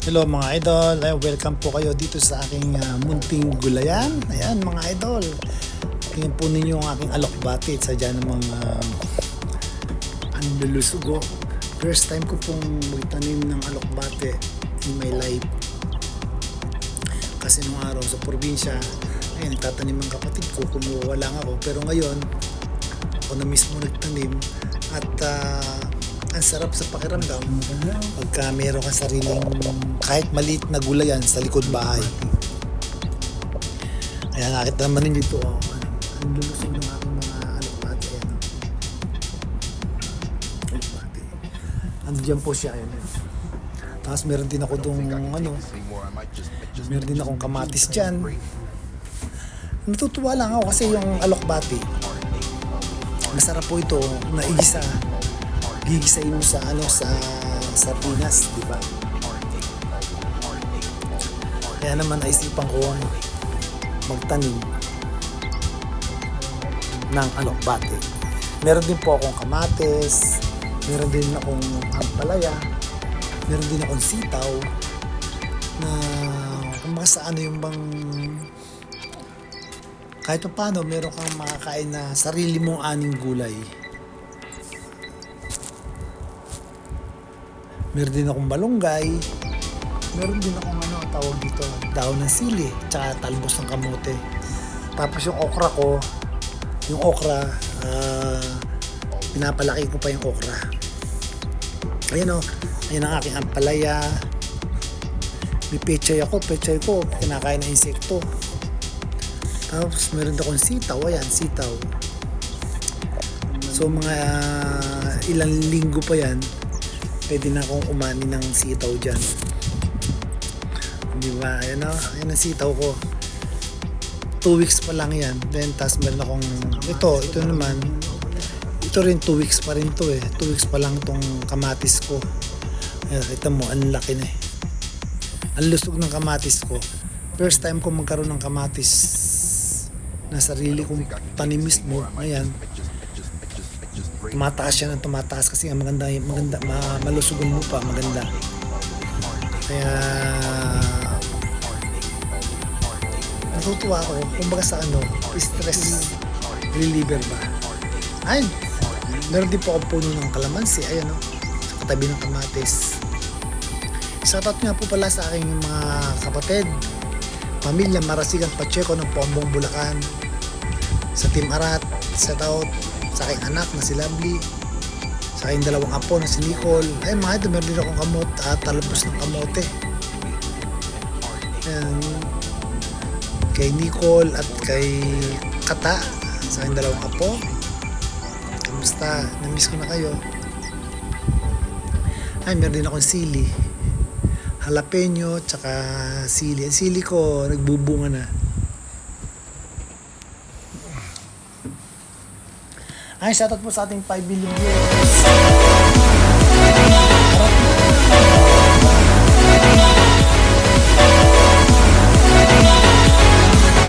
Hello mga idol, welcome po kayo dito sa aking munting gulayan. Ayan mga idol, tingnan po ninyo ang aking alokbati. Sadya namang ang lulusugo. First time ko pong magtanim ng alokbate in my life. Kasi nung araw sa probinsya, ayun, tatanim ang kapatid ko, kumuha lang ako. Pero ngayon, ako na mismo nagtanim at ang sarap sa pakiramdam pagka meron kang sariling kahit maliit na gulayan sa likod bahay. Ayan, nakita naman ninyo ito. Ang lulusog ng aking mga alokbate. Alokbate. Andiyan po siya. Ayan. Tapos meron din ako meron din akong kamatis dyan. Natutuwa lang ako kasi yung alokbate, masarap po ito na igisa. Gigisain mo sa sardinas, di ba? Kaya naman naisipan ko magtanim ng alokbate. Meron din po akong kamatis, meron din akong ampalaya, meron din akong sitaw na kung sa yung bang kahit pa paano meron kang makakain na sarili mong aning gulay. Meron din akong malunggay. Meron din akong tawag dito, daon ng sili, tsaka talbos ng kamote. Tapos yung okra ko, pinapalaki ko pa yung okra. Ayan ayan ang aking ampalaya. May pechay ko, kinakain ng insekto. Tapos meron din akong sitaw, ayan, sitaw. So mga ilang linggo pa yan, pwede na akong umani ng sitaw dyan. Di ba? Ayan ang sitaw ko. 2 weeks pa lang yan. Then, tas meron akong ito naman. Ito rin 2 weeks pa rin to 2 weeks pa lang tong kamatis ko. Ayan, kita mo, ang laki na Ang lusog ng kamatis ko. First time ko magkaroon ng kamatis na sarili kong tanim mismo. Ayan. Tumataas siya ng tumataas kasi maganda, malusog ang lupa, maganda. Kaya natutuwa ako, kumbaga sa stress reliever ba. Ayun, meron din po akong puno ng kalamansi, ayan sa katabi ng kamatis. Shoutout nga po pala sa aking mga kapatid, pamilya Marasigan Pacheco ng Pombong, Bulacan, sa Team Arat, shoutout sa aking anak na si Lovely, sa aking dalawang apo na si Nicole. Ay mga ito, meron din akong talbos ng kamote. And kay Nicole at kay Kata, sa aking dalawang apo. Kamusta? Namiss ko na kayo. Ay, meron din akong sili, jalapeno, tsaka sili. Ang sili ko nagbubunga na. Ay, shoutout po sa ating 5 billion viewers.